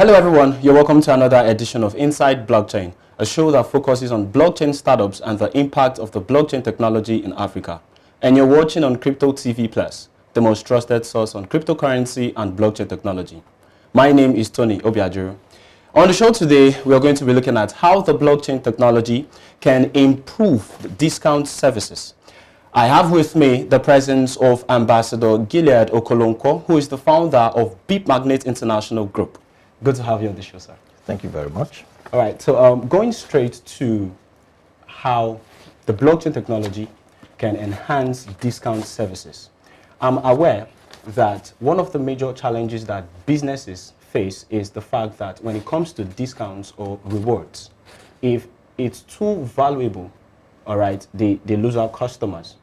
Hello everyone, you're welcome to another edition of Inside Blockchain, a show that focuses on blockchain startups and the impact of the blockchain technology in Africa. And you're watching on Crypto TV Plus, the most trusted source on cryptocurrency and blockchain technology. My name is Tony Obiajuru. On the show today, we are going to be looking at how the blockchain technology can improve discount services. I have with me the presence of Ambassador Gilead Okolonko, who is the founder of Beep Magnet International Group. Good to have you on the show, sir. Thank you very much. All right, so going straight to how the blockchain technology can enhance discount services. I'm aware that one of the major challenges that businesses face is the fact that when it comes to discounts or rewards, if it's too valuable, all right, they lose our customers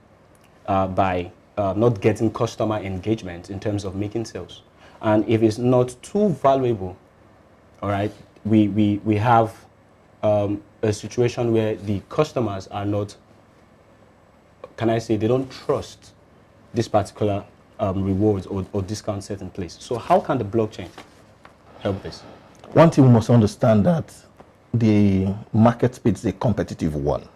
by not getting customer engagement in terms of making sales. And if it's not too valuable, all right, we have a situation where the customers are not, can I say, they don't trust this particular rewards or discount set in place. So how can the blockchain help this? One thing we must understand that the market space is a competitive one.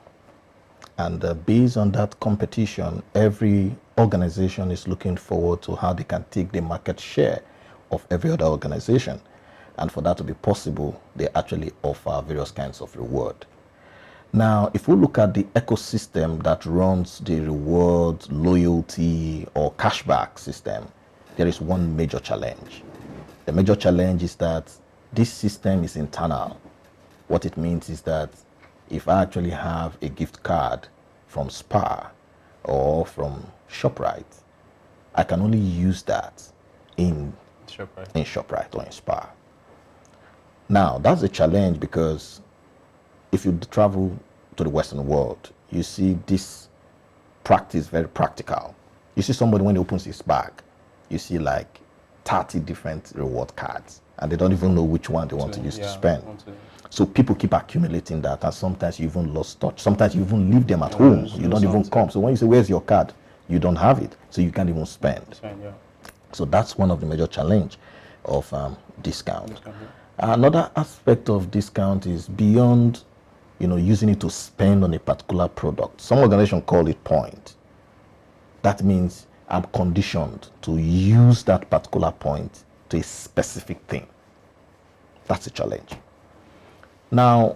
And based on that competition, every organization is looking forward to how they can take the market share of every other organization. And for that to be possible, they actually offer various kinds of reward. Now, if we look at the ecosystem that runs the reward, loyalty, or cashback system, there is one major challenge. The major challenge is that this system is internal. What it means is that if I actually have a gift card from Spar or from ShopRite, I can only use that in ShopRite or in Spar. Now, that's a challenge because if you travel to the Western world, you see this practice very practical. You see somebody when he opens his bag, you see like 30 different reward cards, and they don't even know which one they want to use to spend. So people keep accumulating that, and sometimes you even lost touch. Sometimes you even leave them at home. You don't even come. So when you say, where's your card? You don't have it, so you can't even spend. So that's one of the major challenge of discount. Another aspect of discount is beyond, using it to spend on a particular product. Some organizations call it point. That means I'm conditioned to use that particular point to a specific thing. That's a challenge. Now,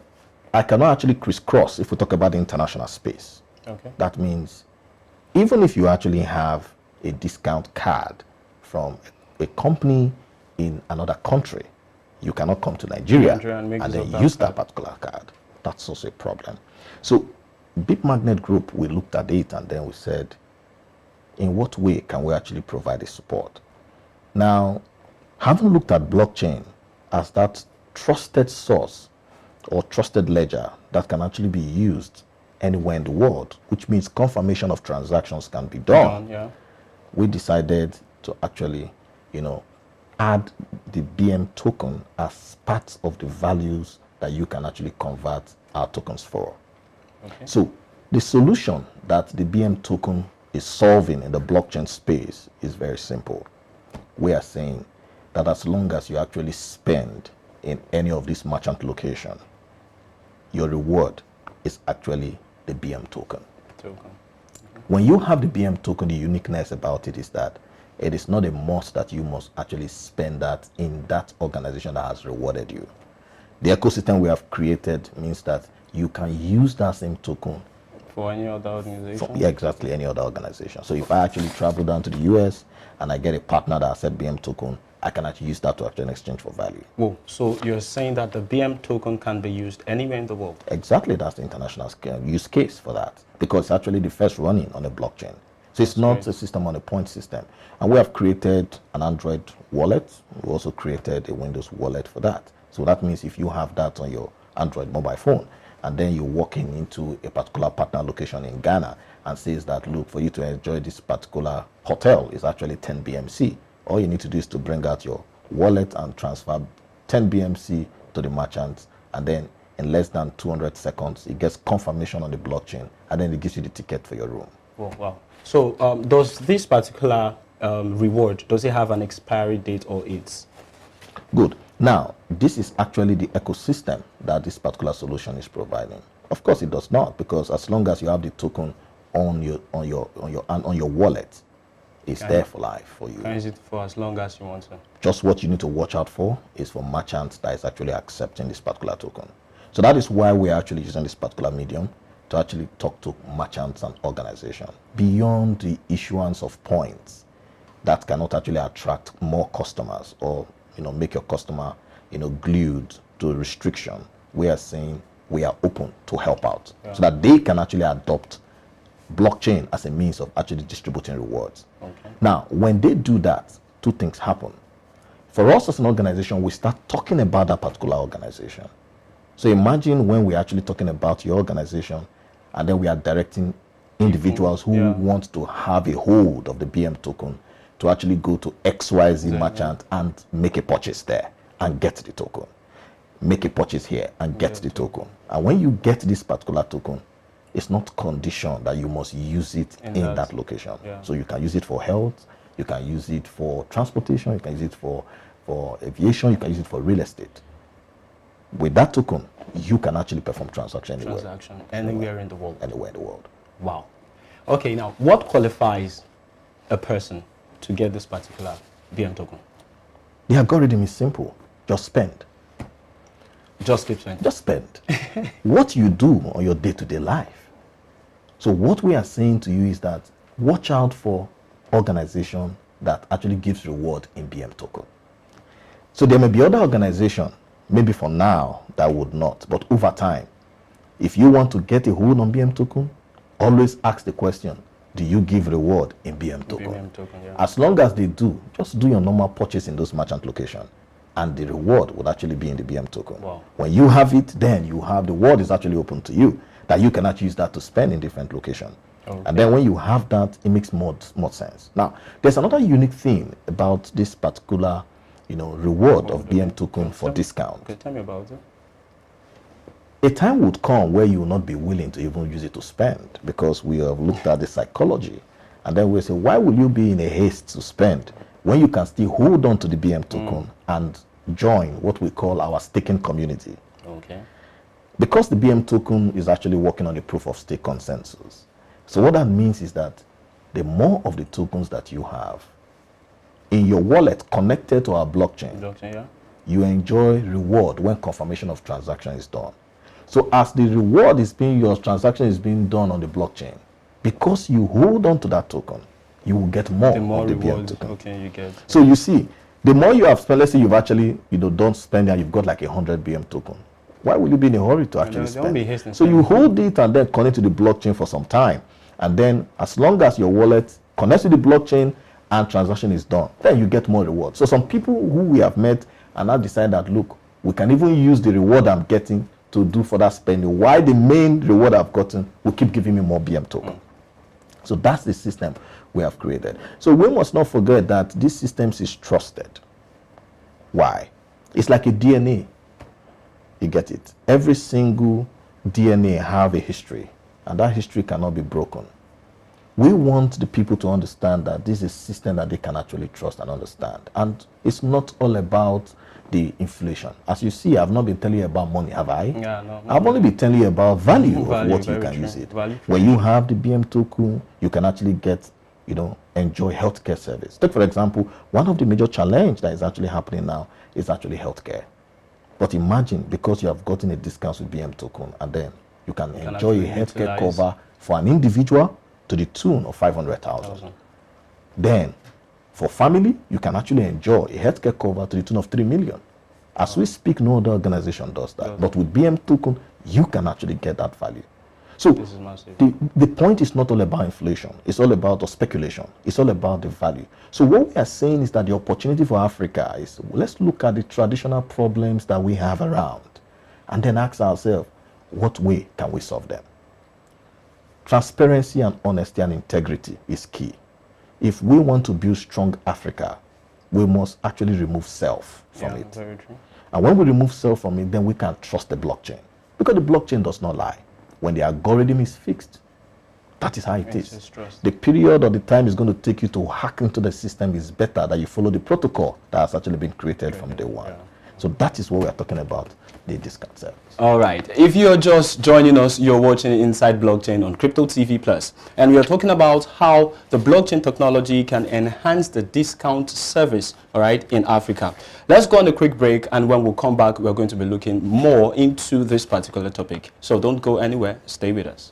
I cannot actually crisscross if we talk about the international space. Okay. That means even if you actually have a discount card from a company in another country, you cannot come to Nigeria and then use that particular card. That's also a problem. So Beep Magnet Group, we looked at it and then we said, in what way can we actually provide a support? Now, having looked at blockchain as that trusted source or trusted ledger that can actually be used anywhere in the world, which means confirmation of transactions can be done, we decided to actually, add the BM token as part of the values that you can actually convert our tokens for. Okay. So the solution that the BM token is solving in the blockchain space is very simple. We are saying that as long as you actually spend in any of these merchant locations, your reward is actually the BM token. When you have the BM token, the uniqueness about it is that it is not a must that you must actually spend that in that organization that has rewarded you. The ecosystem we have created means that you can use that same token for any other organization? Exactly, any other organization. So if I actually travel down to the US and I get a partner that accepts BM token, I can actually use that to actually exchange for value. Whoa, so you're saying that the BM token can be used anywhere in the world? Exactly, that's the international use case for that, because it's actually the first running on a blockchain. So it's not a system on a point system. And we have created an Android wallet. We also created a Windows wallet for that. So that means if you have that on your Android mobile phone, and then you're walking into a particular partner location in Ghana and says that, look, for you to enjoy this particular hotel is actually 10 BMC. All you need to do is to bring out your wallet and transfer 10 BMC to the merchant, and then in less than 200 seconds, it gets confirmation on the blockchain, and then it gives you the ticket for your room. Oh, wow. So does this particular reward, does it have an expiry date or it's? Good. Now, this is actually the ecosystem that this particular solution is providing. Of course, it does not, because as long as you have the token on your wallet, it's there for life for you. You can use it for as long as you want to. Just what you need to watch out for is for merchants that is actually accepting this particular token. So that is why we're actually using this particular medium to actually talk to merchants and organizations. Beyond the issuance of points that cannot actually attract more customers or make your customer glued to a restriction, we are saying we are open to help out so that they can actually adopt blockchain as a means of actually distributing rewards. Okay. Now, when they do that, two things happen. For us as an organization, we start talking about that particular organization. So imagine when we're actually talking about your organization, and then we are directing individuals who want to have a hold of the BM token to actually go to XYZ merchant and make a purchase there and get the token. Make a purchase here and get the token. And when you get this particular token, it's not conditioned that you must use it in that location. So you can use it for health, you can use it for transportation, you can use it for aviation, you can use it for real estate. With that token, you can actually perform transaction anywhere in the world. Anywhere in the world. Wow. Okay, now what qualifies a person to get this particular BM token? The algorithm is simple. Just spend. Just keep spending. Just spend. What you do on your day-to-day life. So what we are saying to you is that watch out for organization that actually gives reward in BM token. So there may be other organization, maybe for now, that would not. But over time, if you want to get a hold on BM token, always ask the question, do you give reward in BM token? BM token, yeah. As long as they do, just do your normal purchase in those merchant locations, and the reward would actually be in the BM token. Wow. When you have it, then you have the world is actually open to you, that you can actually use that to spend in different locations. Okay. And then when you have that, it makes more sense. Now, there's another unique thing about this particular reward of BM token for discount. Okay, tell me about it. A time would come where you will not be willing to even use it to spend, because we have looked at the psychology, and then we say, why will you be in a haste to spend when you can still hold on to the BM token and join what we call our staking community? Okay. Because the BM token is actually working on a proof of stake consensus. So what that means is that the more of the tokens that you have in your wallet connected to our blockchain, you enjoy reward when confirmation of transaction is done. So as the reward is being, your transaction is being done on the blockchain, because you hold on to that token, you will get more of the BM token. Okay, you get. So you see, the more you have spent, let's say you've actually, don't spend and you've got like 100 BM token. Why will you be in a hurry to actually spend? So you hold it and then connect to the blockchain for some time. And then as long as your wallet connects to the blockchain and transaction is done, then you get more reward. So some people who we have met and now decide that, look, we can even use the reward I'm getting to do for that spending. Why the main reward I've gotten will keep giving me more BM token. So that's the system we have created. So we must not forget that this system is trusted. Why? It's like a DNA. You get it? Every single DNA have a history, and that history cannot be broken. We want the people to understand that this is a system that they can actually trust and understand. And it's not all about the inflation. As you see, I've not been telling you about money, have I? Yeah, no. I've only been telling you about value of what you can use it. When you have the BM token, you can actually get, enjoy healthcare service. Take, for example, one of the major challenges that is actually happening now is actually healthcare. But imagine, because you have gotten a discount with BM token, and then you can enjoy a healthcare cover for an individual to the tune of 500,000. Then, for family, you can actually enjoy a healthcare cover to the tune of 3 million. As we speak, no other organization does that. But with BM token, you can actually get that value. So this is massive. The point is not all about inflation. It's all about the speculation. It's all about the value. So what we are saying is that the opportunity for Africa is, let's look at the traditional problems that we have around and then ask ourselves, what way can we solve them? Transparency and honesty and integrity is key. If we want to build strong Africa, we must actually remove self from it. Very true. And when we remove self from it, then we can trust the blockchain. Because the blockchain does not lie. When the algorithm is fixed, that is how it is. The period or the time it's going to take you to hack into the system is better that you follow the protocol that has actually been created from day one. So that is what we are talking about, the discount service. All right. If you're just joining us, you're watching Inside Blockchain on Crypto TV Plus, and we are talking about how the blockchain technology can enhance the discount service, all right, in Africa. Let's go on a quick break, and when we come back, we're going to be looking more into this particular topic. So don't go anywhere. Stay with us.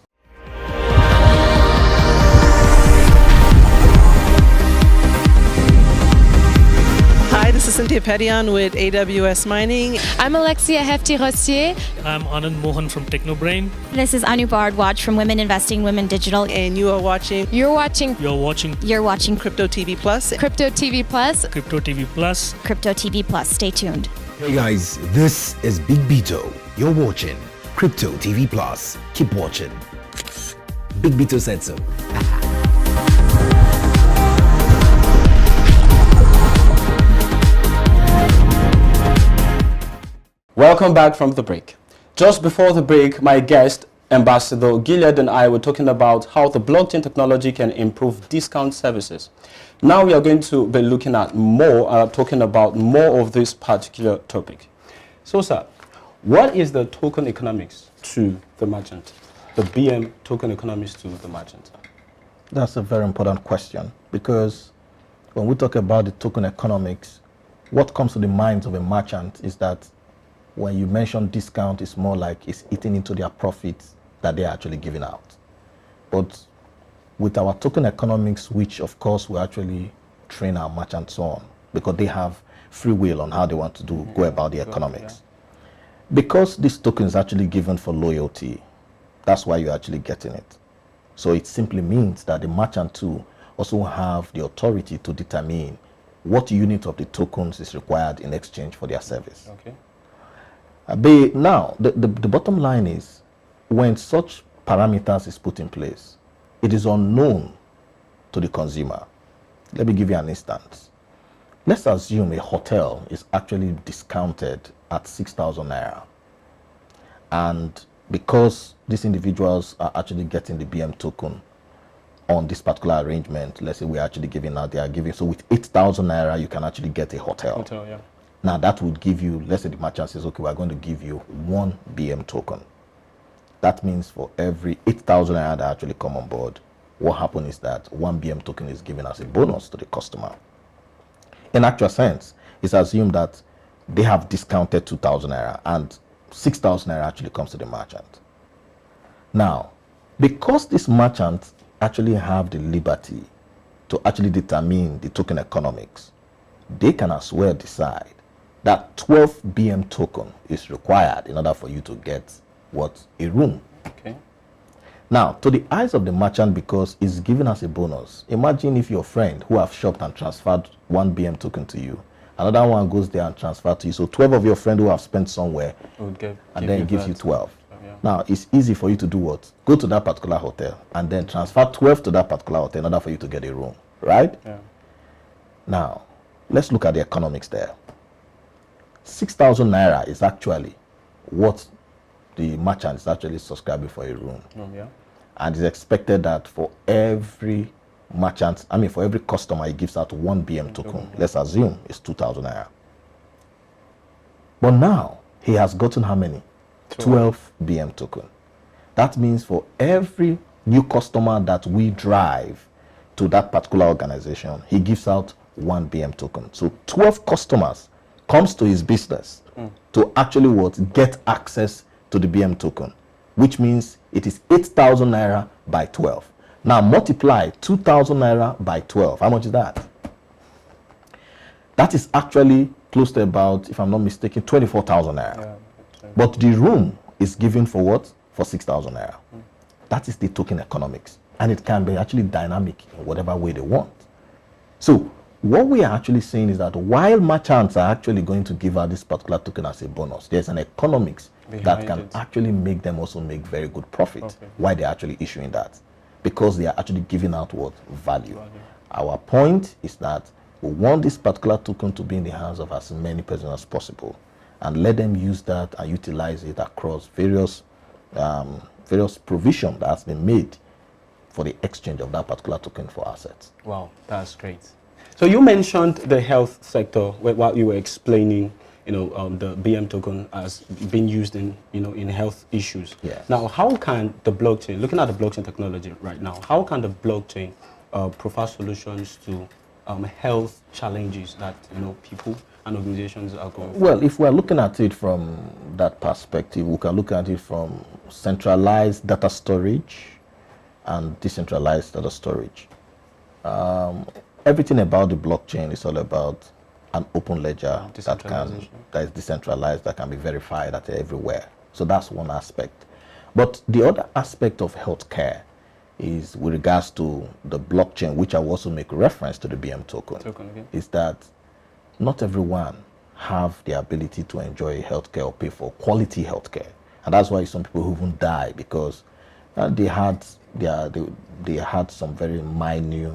Hi, this is Cynthia Petian with AWS Mining. I'm Alexia Hefty-Rossier. I'm Anand Mohan from Technobrain. This is Anu Bardwaj from Women Investing, Women Digital. And you are watching You're watching You're watching Crypto TV Plus. Crypto TV Plus. Crypto TV Plus. Crypto TV Plus. Stay tuned. Hey guys, this is Big Beto. You're watching Crypto TV Plus. Keep watching. Big Beto said so. Welcome back from the break. Just before the break, my guest, Ambassador Gilead, and I were talking about how the blockchain technology can improve discount services. Now we are going to be looking at more, talking about more of this particular topic. So, sir, what is the token economics to the merchant? The BM token economics to the merchant? That's a very important question, because when we talk about the token economics, what comes to the minds of a merchant is that when you mention discount, it's more like it's eating into their profits that they're actually giving out. But with our token economics, which of course we actually train our merchants on, because they have free will on how they want to go about the economics. Because this token is actually given for loyalty, that's why you're actually getting it. So it simply means that the merchant too also have the authority to determine what unit of the tokens is required in exchange for their service. Okay. Now, the bottom line is, when such parameters is put in place, it is unknown to the consumer. Let me give you an instance. Let's assume a hotel is actually discounted at 6,000 naira. And because these individuals are actually getting the BM token on this particular arrangement, let's say we're actually giving out, they are giving, so with 8,000 naira, you can actually get a hotel. Yeah. Now that would give you, let's say the merchant says, okay, we're going to give you 1 BM token. That means for every 8,000 naira that actually come on board, what happens is that 1 BM token is given as a bonus to the customer. In actual sense, it's assumed that they have discounted 2,000 naira and 6,000 naira actually comes to the merchant. Now, because these merchants actually have the liberty to actually determine the token economics, they can as well decide that 12 BM token is required in order for you to get what? A room. Okay. Now, to the eyes of the merchant, because it's given as a bonus, imagine if your friend who have shopped and transferred 1 BM token to you, another one goes there and transfer to you. So 12 of your friends who have spent somewhere, and then it gives you 12. Yeah. Now, it's easy for you to do what? Go to that particular hotel and then transfer 12 to that particular hotel in order for you to get a room, right? Yeah. Now, let's look at the economics there. 6,000 naira is actually what the merchant is actually subscribing for a room. Yeah. And it's expected that for every merchant, for every customer, he gives out 1 BM token. Let's assume it's 2,000 naira. But now, he has gotten how many? 12 BM token. That means for every new customer that we drive to that particular organization, he gives out 1 BM token. So 12 customers comes to his business to actually get access to the BM token, which means it is 8,000 naira by 12. Now multiply 2,000 naira by 12. How much is that? That is actually close to about, if I'm not mistaken, 24,000 naira. Yeah. But the room is given for what? For 6,000 naira. That is the token economics. And it can be actually dynamic in whatever way they want. So what we are actually saying is that while merchants are actually going to give out this particular token as a bonus, there's an economics that can actually make them also make very good profit. Why they're actually issuing that? Because they are actually giving out what? Value. Our point is that we want this particular token to be in the hands of as many persons as possible, and let them use that and utilize it across various provisions that has been made for the exchange of that particular token for assets. Wow, that's great. So you mentioned the health sector while you were explaining the BM token as being used in, in health issues. Yes. Now, how can the blockchain, looking at the blockchain technology right now, how can the blockchain provide solutions to health challenges that, people and organizations are going through? Well, if we're looking at it from that perspective, we can look at it from centralized data storage and decentralized data storage. Everything about the blockchain is all about an open ledger that is decentralized, that can be verified at everywhere. So that's one aspect. But the other aspect of healthcare is with regards to the blockchain, which I will also make reference to the BM token, is that not everyone have the ability to enjoy healthcare or pay for quality healthcare. And that's why some people even die, because they had some very minor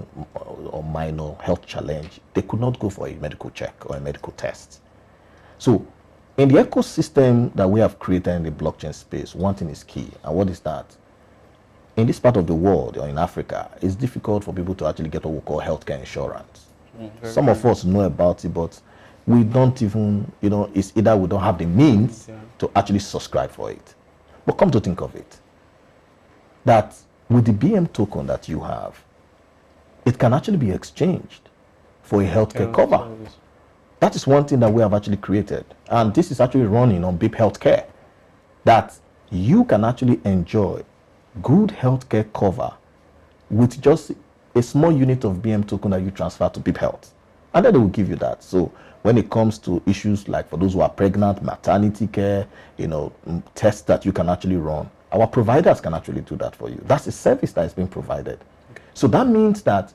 health challenge. They could not go for a medical check or a medical test. So in the ecosystem that we have created in the blockchain space, one thing is key. And what is that? In this part of the world, or in Africa, it's difficult for people to actually get what we call healthcare insurance. Some of us know about it, but we don't even, it's either we don't have the means to actually subscribe for it. But come to think of it, that with the BM token that you have, it can actually be exchanged for a healthcare cover. That is one thing that we have actually created. And this is actually running on BIP Healthcare, that you can actually enjoy good healthcare cover with just a small unit of BM token that you transfer to BIP Health. And then they will give you that. So when it comes to issues like for those who are pregnant, maternity care, tests that you can actually run, our providers can actually do that for you. That's a service that is being provided. So that means that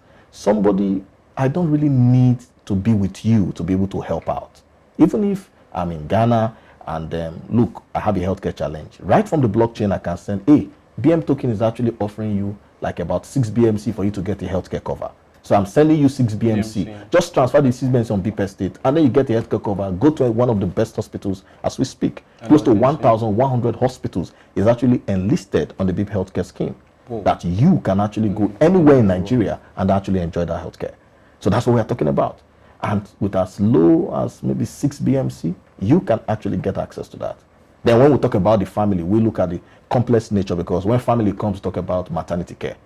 I don't really need to be with you to be able to help out. Even if I'm in Ghana and look, I have a healthcare challenge. Right from the blockchain, I can send, hey, BM token is actually offering you like about 6 BMC for you to get a healthcare cover. So I'm sending you 6 BMC. Just transfer the 6 BMC on BIP Estate, and then you get a healthcare cover. Go to one of the best hospitals as we speak. Close to 1,100 hospitals is actually enlisted on the BIP Healthcare scheme. That you can actually go anywhere in Nigeria and actually enjoy that healthcare. So that's what we're talking about. And with as low as maybe 6 BMC, you can actually get access to that. Then when we talk about the family, we look at the complex nature, because when family comes to talk about maternity care,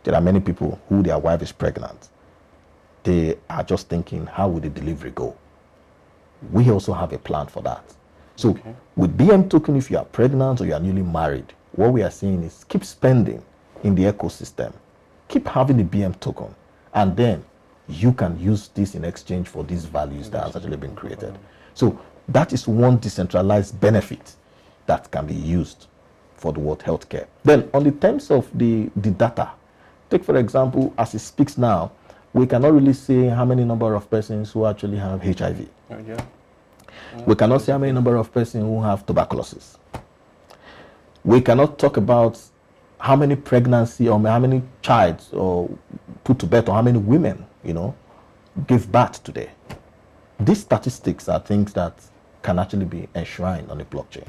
there are many people who their wife is pregnant. They are just thinking, how will the delivery go? We also have a plan for that. So with BM token, if you are pregnant or you are newly married, what we are saying is keep spending in the ecosystem. Keep having the BM token. And then you can use this in exchange for these values that has actually been created. So that is one decentralized benefit that can be used for the world healthcare. Then on the terms of the data, take for example, as it speaks now, we cannot really say how many number of persons who actually have HIV. We cannot say how many number of persons who have tuberculosis. We cannot talk about how many pregnancy or how many child or put to bed or how many women, give birth today. These statistics are things that can actually be enshrined on the blockchain.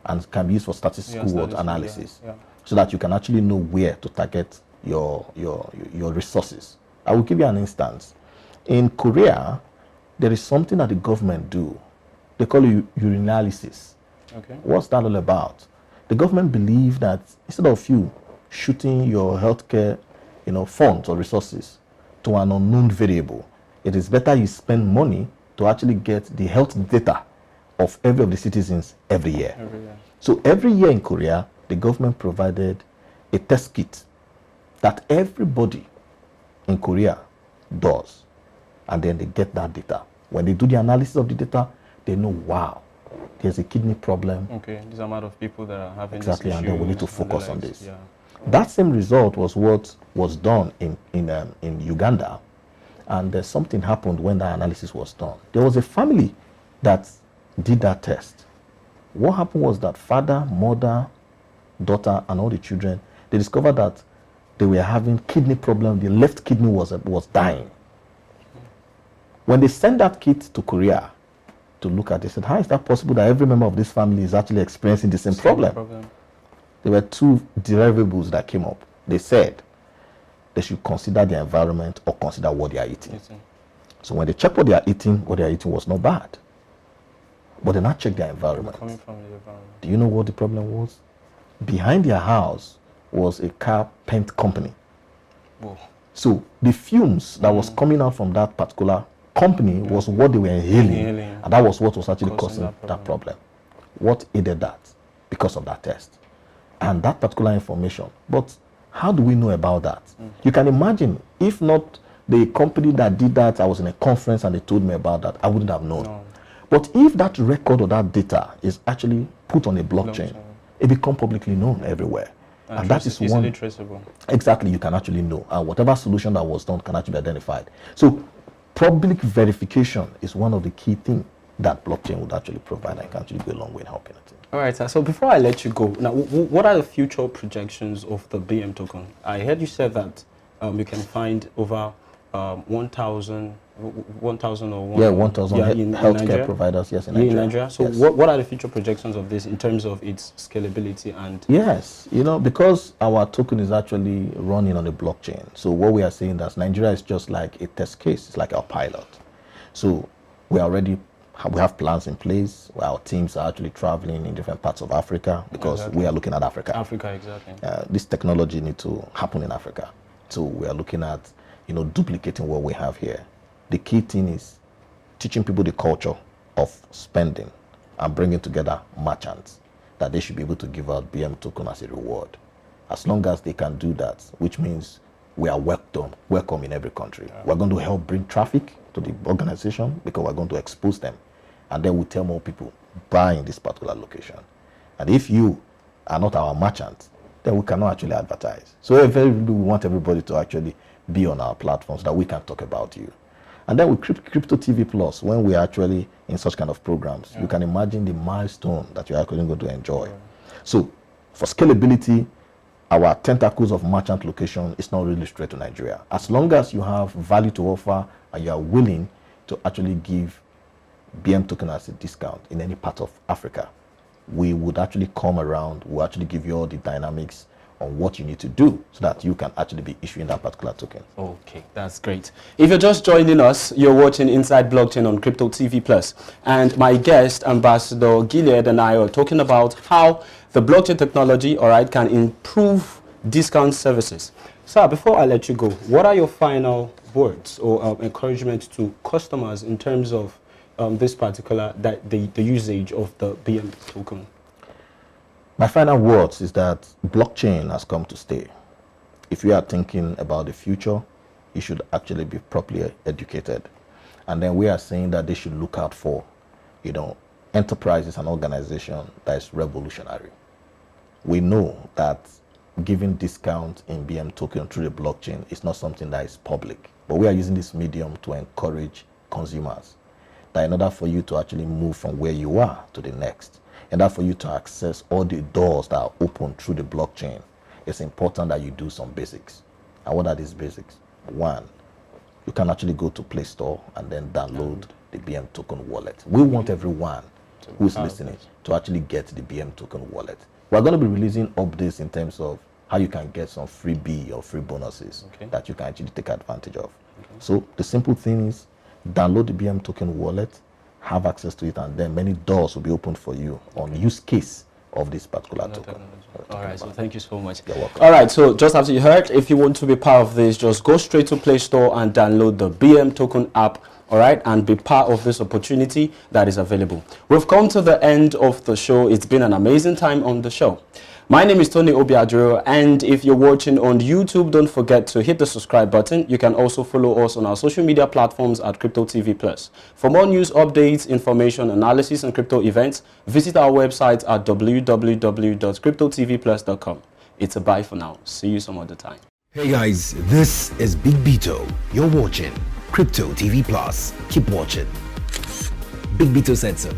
And can be used for statistical analysis, so that you can actually know where to target your resources. I will give you an instance. In Korea, there is something that the government do. They call it urinalysis. What's that all about? The government believe that instead of you shooting your healthcare, funds or resources to an unknown variable, it is better you spend money to actually get the health data of every of the citizens every year. So every year in Korea, the government provided a test kit that everybody in Korea does. And then they get that data. When they do the analysis of the data, they know, wow, there's a kidney problem. This amount of people that are having exactly, this and issue, then we need to focus on this. That same result was what was done in Uganda. And something happened when that analysis was done. There was a family that did that test. What happened was that father, mother, daughter, and all the children, they discovered that they were having kidney problem. The left kidney was dying. When they sent that kit to Korea to look at it, they said, how is that possible that every member of this family is actually experiencing the same problem? There were two deliverables that came up. They said they should consider the environment or consider what they are eating. So when they checked what they are eating was not bad. but then I checked their environment. Coming from the environment. Do you know what the problem was? Behind their house was a car paint company. Whoa. So the fumes that was coming out from that particular company was what they were inhaling, Inhaling. and that was what was actually Causing causing that that problem. What aided that? Because of that test and that particular information. But how do we know about that? You can imagine, if not the company that did that, I was in a conference and they told me about that, I wouldn't have known. No. But if that record or that data is actually put on a blockchain, it becomes publicly known everywhere. And that is easily one traceable. exactly you can actually know, and whatever solution that was done can actually be identified. So public verification is one of the key things that blockchain would actually provide and can actually go a long way in helping it. All right, sir. So before I let you go, now, what are the future projections of the BM token? I heard you said that you can find over 1,000 or 1,000 in healthcare Nigeria? providers, yes, in Yeah, Nigeria. in Nigeria. So Yes. what are the future projections of this in terms of its scalability and? Yes, because our token is actually running on a blockchain. So what we are saying that Nigeria is just like a test case. It's like our pilot. So we have plans in place where our teams are actually traveling in different parts of Africa because we are looking at Africa. Africa, exactly. This technology needs to happen in Africa. So we are looking at, duplicating what we have here. The key thing is teaching people the culture of spending and bringing together merchants that they should be able to give out BM token as a reward. As long as they can do that, which means we are welcome in every country. We're going to help bring traffic to the organization because we're going to expose them. And then we tell more people, buy in this particular location. And if you are not our merchant, then we cannot actually advertise. So we want everybody to actually be on our platforms so that we can talk about you. And then with Crypto TV Plus, when we are actually in such kind of programs, you can imagine the milestone that you're actually going to enjoy. So for scalability, our tentacles of merchant location is not really straight to Nigeria. As long as you have value to offer and you are willing to actually give BM token as a discount in any part of Africa, we would actually come around, we'll actually give you all the dynamics on what you need to do so that you can actually be issuing that particular token. Okay, that's great. If you're just joining us, you're watching Inside Blockchain on Crypto TV Plus. And my guest, Ambassador Gilead, and I are talking about how the blockchain technology, can improve discount services. Sir, before I let you go, what are your final words or encouragement to customers in terms of this particular, the usage of the BM token? My final words is that blockchain has come to stay. If you are thinking about the future, you should actually be properly educated. And then we are saying that they should look out for, enterprises and organizations that is revolutionary. We know that giving discount in BM token through the blockchain is not something that is public, but we are using this medium to encourage consumers that in order for you to actually move from where you are to the next, in order for you to access all the doors that are open through the blockchain, it's important that you do some basics. And what are these basics? One, you can actually go to Play Store and then download the BM token wallet. We want everyone who is listening to actually get the BM token wallet. We're going to be releasing updates in terms of how you can get some freebie or free bonuses that you can actually take advantage of. So the simple thing is download the BM token wallet, have access to it, and then many doors will be opened for you on use case of this particular token. All right, so thank you so much. You're welcome. All right, so just as you heard, if you want to be part of this, just go straight to Play Store and download the BM token app, all right, and be part of this opportunity that is available. We've come to the end of the show. It's been an amazing time on the show. My name is Tony Obiaduro, and if you're watching on YouTube, don't forget to hit the subscribe button. You can also follow us on our social media platforms at Crypto TV Plus. For more news, updates, information, analysis, and crypto events, visit our website at www.cryptotvplus.com. It's a bye for now. See you some other time. Hey guys, this is Big Beto. You're watching Crypto TV Plus. Keep watching. Big Beto said so.